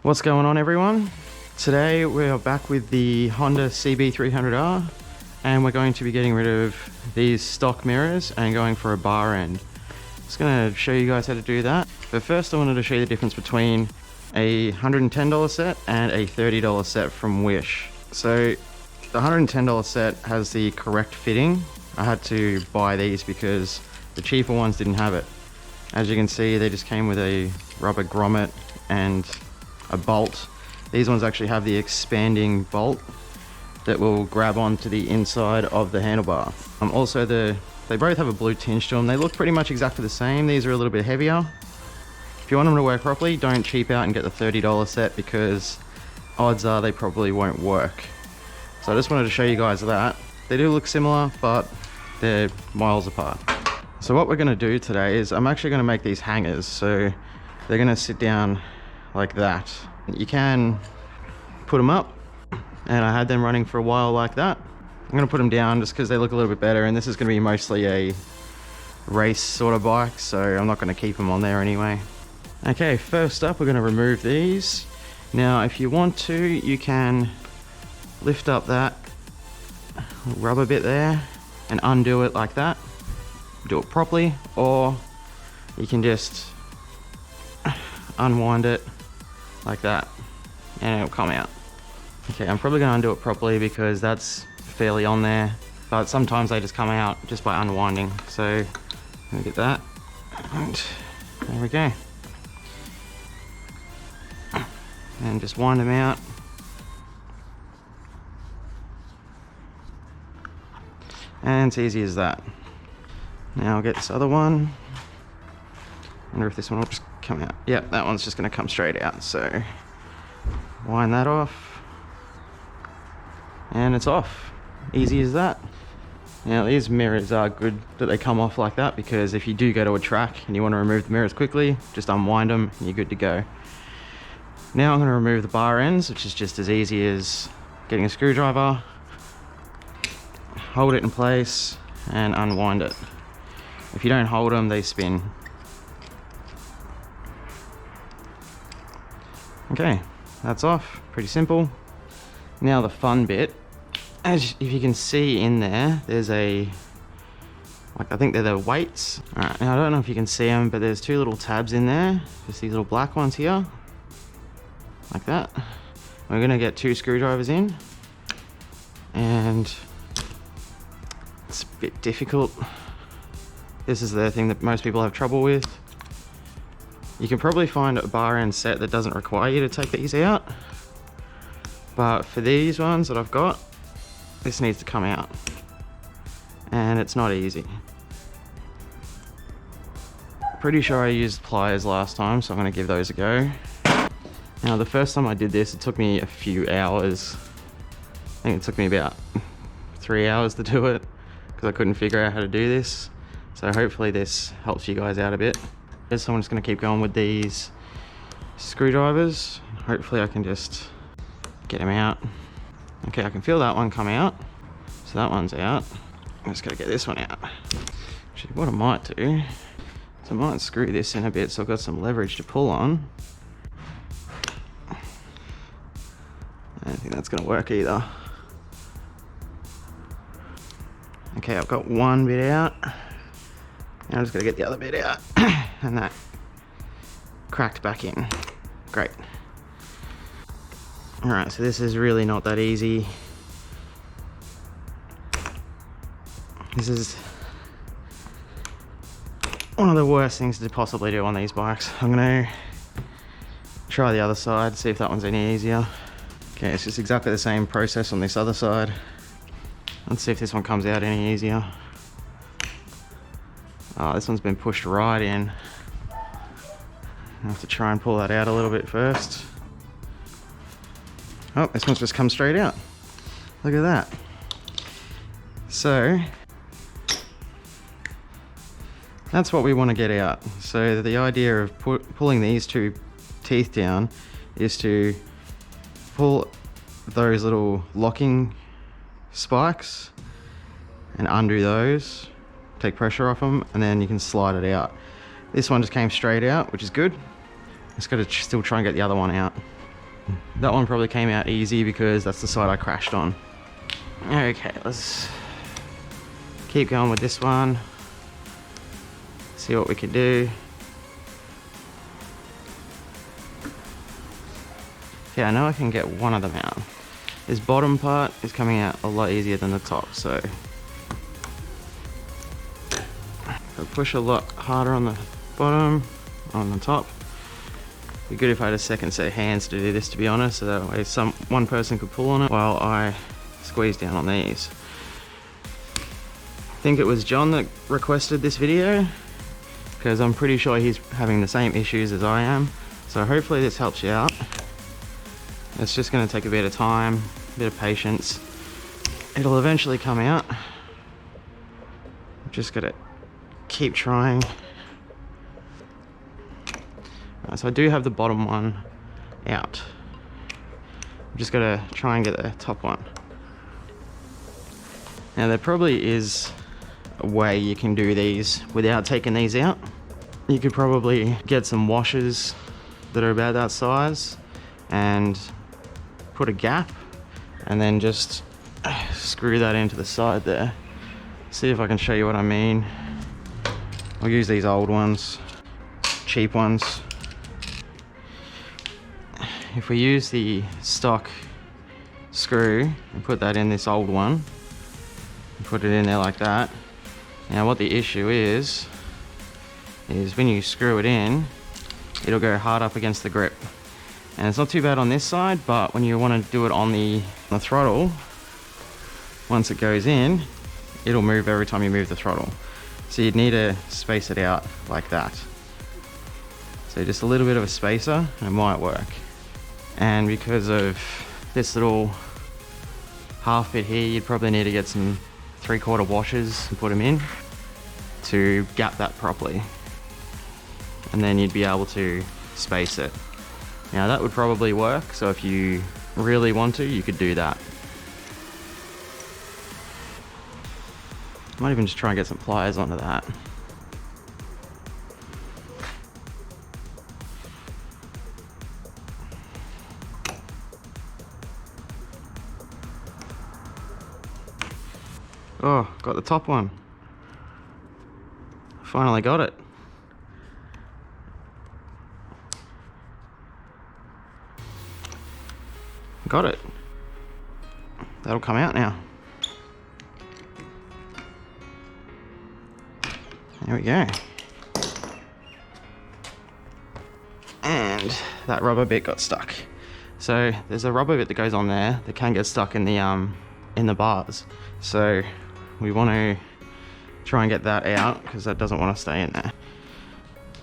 What's going on, everyone? Today we are back with the Honda CB300R and we're going to be getting rid of these stock mirrors and going for a bar end. Just going to show you guys how to do that. But first I wanted to show you the difference between a $110 set and a $30 set from Wish. So the $110 set has the correct fitting. I had to buy these because the cheaper ones didn't have it. As you can see, they just came with a rubber grommet and a bolt. These ones actually have the expanding bolt that will grab onto the inside of the handlebar. Also, they both have a blue tinge to them. They look pretty much exactly the same. These are a little bit heavier. If you want them to work properly, don't cheap out and get the $30 set because odds are they probably won't work. So I just wanted to show you guys that. They do look similar, but they're miles apart. So what we're going to do today is I'm actually going to make these hangers. So they're going to sit down like that. You can put them up, and I had them running for a while like that. I'm going to put them down just because they look a little bit better, and this is going to be mostly a race sort of bike, so I'm not going to keep them on there anyway. Okay, first up we're going to remove these. Now if you want to, you can lift up that rubber bit there and undo it like that. Do it properly, or you can just unwind it like that and it'll come out. Okay, I'm probably going to undo it properly because that's fairly on there, but sometimes they just come out just by unwinding. So let me get that, and there we go. And just wind them out. And it's easy as that. Now I'll get this other one. I wonder if this one will just come out. Yep, that one's just going to come straight out. So wind that off. And it's off. Easy as that. Now these mirrors are good that they come off like that, because if you do go to a track and you want to remove the mirrors quickly, just unwind them and you're good to go. Now I'm going to remove the bar ends, which is just as easy as getting a screwdriver, hold it in place and unwind it. If you don't hold them, they spin. Okay, that's off. Pretty simple. Now the fun bit, if you can see in there, there's I think they're the weights. Alright, now I don't know if you can see them, but there's two little tabs in there. Just these little black ones here. Like that. We're gonna get two screwdrivers in. And it's a bit difficult. This is the thing that most people have trouble with. You can probably find a bar end set that doesn't require you to take these out. But for these ones that I've got, this needs to come out. And it's not easy. Pretty sure I used pliers last time, so I'm gonna give those a go. Now the first time I did this, it took me a few hours. I think it took me about 3 hours to do it because I couldn't figure out how to do this. So hopefully this helps you guys out a bit. So I'm just going to keep going with these screwdrivers. Hopefully I can just get them out. Okay, I can feel that one come out. So that one's out. I'm just going to get this one out. Actually, what I might do is I might screw this in a bit so I've got some leverage to pull on. I don't think that's going to work either. Okay, I've got one bit out. Now I'm just going to get the other bit out. And that cracked back in. Great. Alright, so this is really not that easy. This is one of the worst things to possibly do on these bikes. I'm going to try the other side, see if that one's any easier. Okay, it's just exactly the same process on this other side. Let's see if this one comes out any easier. Oh, this one's been pushed right in. I have to try and pull that out a little bit first. Oh, this one's just come straight out. Look at that. So, that's what we want to get out. So the idea of pulling these two teeth down is to pull those little locking spikes and undo those, take pressure off them, and then you can slide it out. This one just came straight out, which is good. Just got to still try and get the other one out. That one probably came out easy because that's the side I crashed on. Okay, let's keep going with this one. See what we can do. Yeah, I know I can get one of them out. This bottom part is coming out a lot easier than the top, so I'll push a lot harder on the bottom, on the top. Be good if I had a second set of hands to do this, to be honest, so that way one person could pull on it while I squeeze down on these. I think it was John that requested this video, because I'm pretty sure he's having the same issues as I am, so hopefully this helps you out. It's just going to take a bit of time, a bit of patience. It'll eventually come out. Just got to keep trying. Right, so I do have the bottom one out. I'm just got to try and get the top one. Now there probably is a way you can do these without taking these out. You could probably get some washers that are about that size and put a gap and then just screw that into the side there. See if I can show you what I mean. I'll use these old ones, cheap ones. If we use the stock screw and put that in this old one, and put it in there like that. Now what the issue is when you screw it in, it'll go hard up against the grip. And it's not too bad on this side, but when you want to do it on the throttle, once it goes in, it'll move every time you move the throttle. So you'd need to space it out like that. So just a little bit of a spacer and it might work. And because of this little half bit here, you'd probably need to get some 3/4 washers and put them in to gap that properly. And then you'd be able to space it. Now that would probably work, so if you really want to, you could do that. Might even just try and get some pliers onto that. Oh, got the top one. Finally got it. Got it. That'll come out now. There we go. And that rubber bit got stuck. So there's a rubber bit that goes on there that can get stuck in the bars. So we want to try and get that out because that doesn't want to stay in there.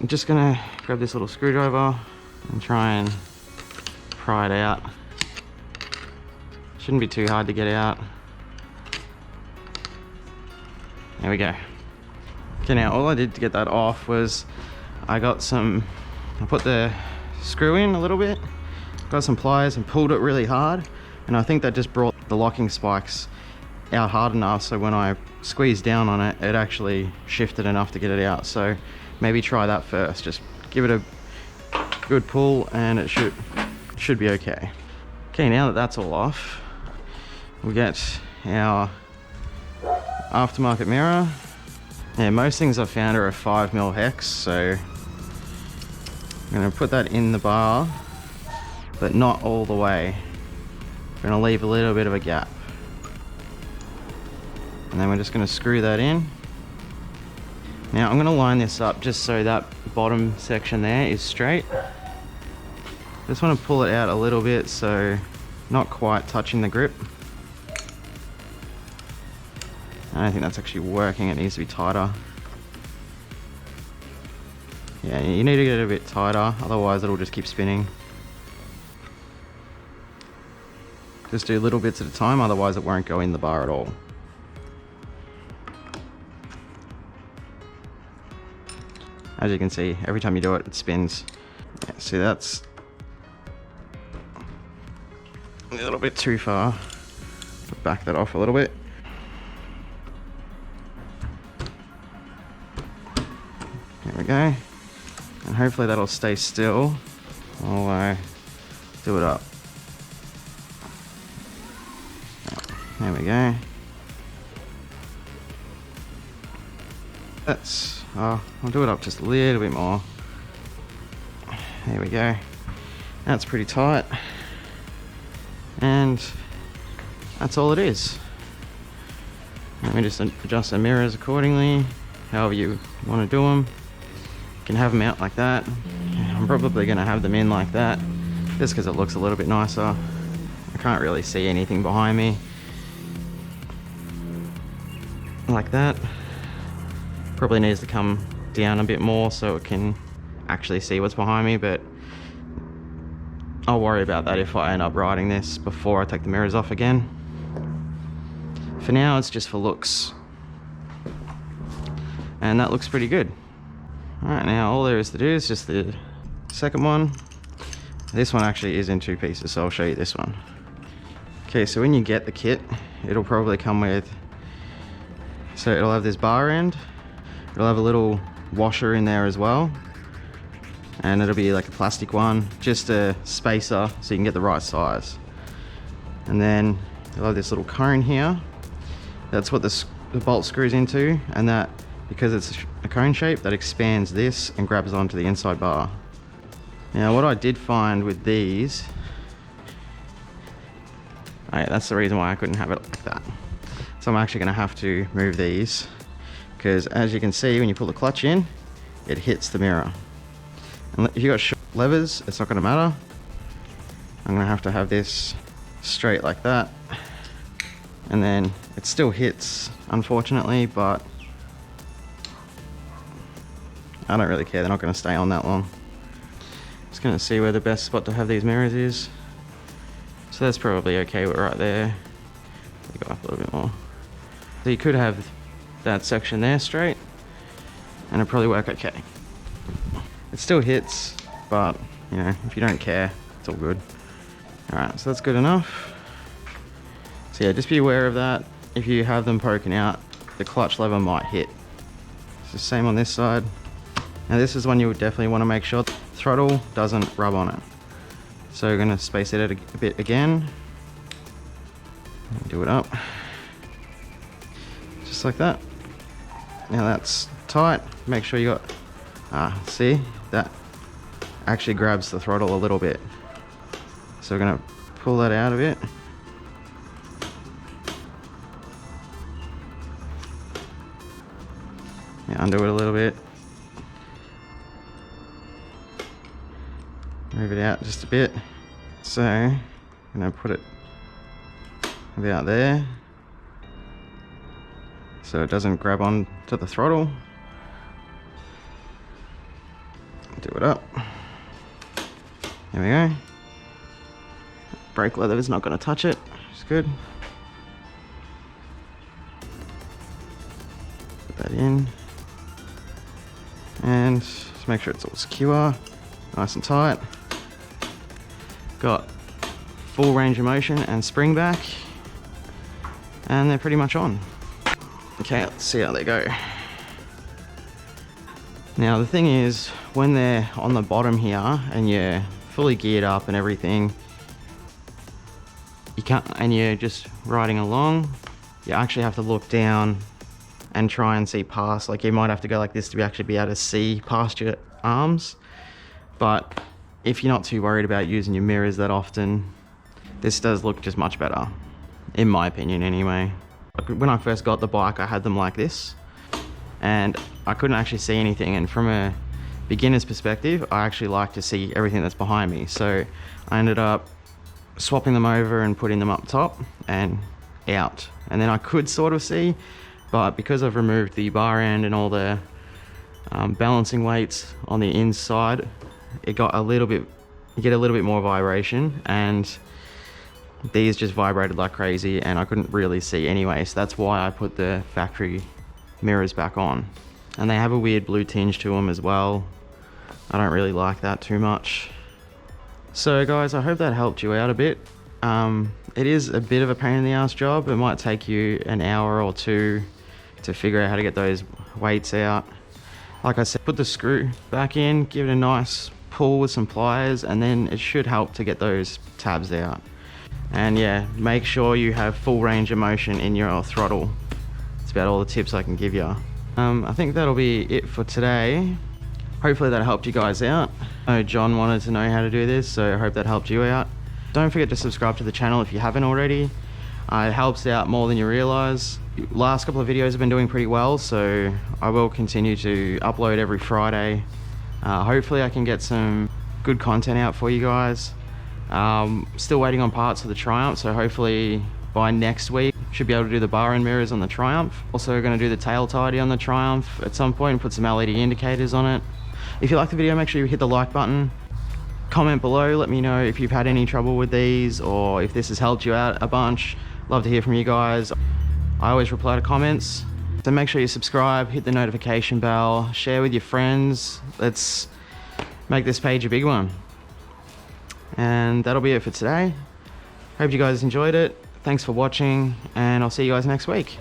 I'm just gonna grab this little screwdriver and try and pry it out. Shouldn't be too hard to get out. There we go. Okay, now all I did to get that off was I put the screw in a little bit, got some pliers and pulled it really hard, and I think that just brought the locking spikes out hard enough so when I squeezed down on it, it actually shifted enough to get it out. So maybe try that first. Just give it a good pull and it should be okay. Okay, now that that's all off, we get our aftermarket mirror. Yeah, most things I've found are a 5mm hex, so I'm gonna put that in the bar, but not all the way. I'm gonna leave a little bit of a gap. And then we're just gonna screw that in. Now I'm gonna line this up just so that bottom section there is straight. Just wanna pull it out a little bit so not quite touching the grip. I don't think that's actually working, it needs to be tighter. Yeah, you need to get it a bit tighter, otherwise it'll just keep spinning. Just do little bits at a time, otherwise it won't go in the bar at all. As you can see, every time you do it, it spins. Yeah, see, that's a little bit too far. Back that off a little bit. There we go. And hopefully that'll stay still while I do it up. There we go. That's, I'll do it up just a little bit more. There we go. That's pretty tight. And that's all it is. Let me just adjust the mirrors accordingly, however you want to do them. You can have them out like that. I'm probably going to have them in like that, just because it looks a little bit nicer. I can't really see anything behind me. Like that. Probably needs to come down a bit more so it can actually see what's behind me, but I'll worry about that if I end up riding this before I take the mirrors off again. For now, it's just for looks. And that looks pretty good. Alright, now all there is to do is just the second one. This one actually is in two pieces, so I'll show you this one. Okay, so when you get the kit, it'll probably come with, so it'll have this bar end, it'll have a little washer in there as well, and it'll be like a plastic one, just a spacer so you can get the right size. And then you'll have this little cone here, that's what the bolt screws into, and that, because it's a cone shape, that expands this and grabs onto the inside bar. Now what I did find with these, that's the reason why I couldn't have it like that. So I'm actually going to have to move these, because as you can see, when you pull the clutch in, it hits the mirror. And if you've got short levers, it's not going to matter. I'm going to have this straight like that. And then it still hits, unfortunately, but I don't really care. They're not going to stay on that long. Just going to see where the best spot to have these mirrors is. So that's probably okay right there. Go up a little bit more. So you could have that section there straight, and it'll probably work okay. It still hits, but you know, if you don't care, it's all good. Alright, so that's good enough. So yeah, just be aware of that. If you have them poking out, the clutch lever might hit. It's the same on this side. Now this is one you would definitely want to make sure the throttle doesn't rub on it. So we're going to space it out a bit again. Do it up. Just like that. Now that's tight. Make sure you got, see, that actually grabs the throttle a little bit. So we're going to pull that out a bit. Yeah, undo it a little bit. Move it out just a bit. So I'm going to put it about there so it doesn't grab on to the throttle. Do it up. There we go. Brake leather is not going to touch it, which is good. Put that in. And just make sure it's all secure, nice and tight. Got full range of motion and spring back, and they're pretty much on. Okay, let's see how they go. Now the thing is, when they're on the bottom here and you're fully geared up and everything, you can't, and you're just riding along, you actually have to look down and try and see past. Like you might have to go like this to actually be able to see past your arms. But if you're not too worried about using your mirrors that often, this does look just much better, in my opinion anyway. When I first got the bike, I had them like this, and I couldn't actually see anything, and from a beginner's perspective, I actually like to see everything that's behind me. So I ended up swapping them over and putting them up top and out, and then I could sort of see, but because I've removed the bar end and all the balancing weights on the inside, it got a little bit, you get a little bit more vibration, and these just vibrated like crazy and I couldn't really see anyway. So that's why I put the factory mirrors back on, and they have a weird blue tinge to them as well. I don't really like that too much. So guys, I hope that helped you out a bit. It is a bit of a pain in the ass job. It might take you an hour or two to figure out how to get those weights out. Like I said, put the screw back in, give it a nice pull with some pliers, and then it should help to get those tabs out. And yeah, make sure you have full range of motion in your throttle. That's about all the tips I can give you. I think that'll be it for today. Hopefully that helped you guys out. I know John wanted to know how to do this, so I hope that helped you out. Don't forget to subscribe to the channel if you haven't already. It helps out more than you realize. Last couple of videos have been doing pretty well, so I will continue to upload every Friday. Hopefully I can get some good content out for you guys. Still waiting on parts for the Triumph, so hopefully by next week should be able to do the bar end mirrors on the Triumph. Also going to do the tail tidy on the Triumph at some point and put some LED indicators on it. If you like the video, make sure you hit the like button. Comment below, let me know if you've had any trouble with these or if this has helped you out a bunch. Love to hear from you guys. I always reply to comments. So make sure you subscribe, hit the notification bell, share with your friends. Let's make this page a big one. And that'll be it for today. Hope you guys enjoyed it. Thanks for watching, and I'll see you guys next week.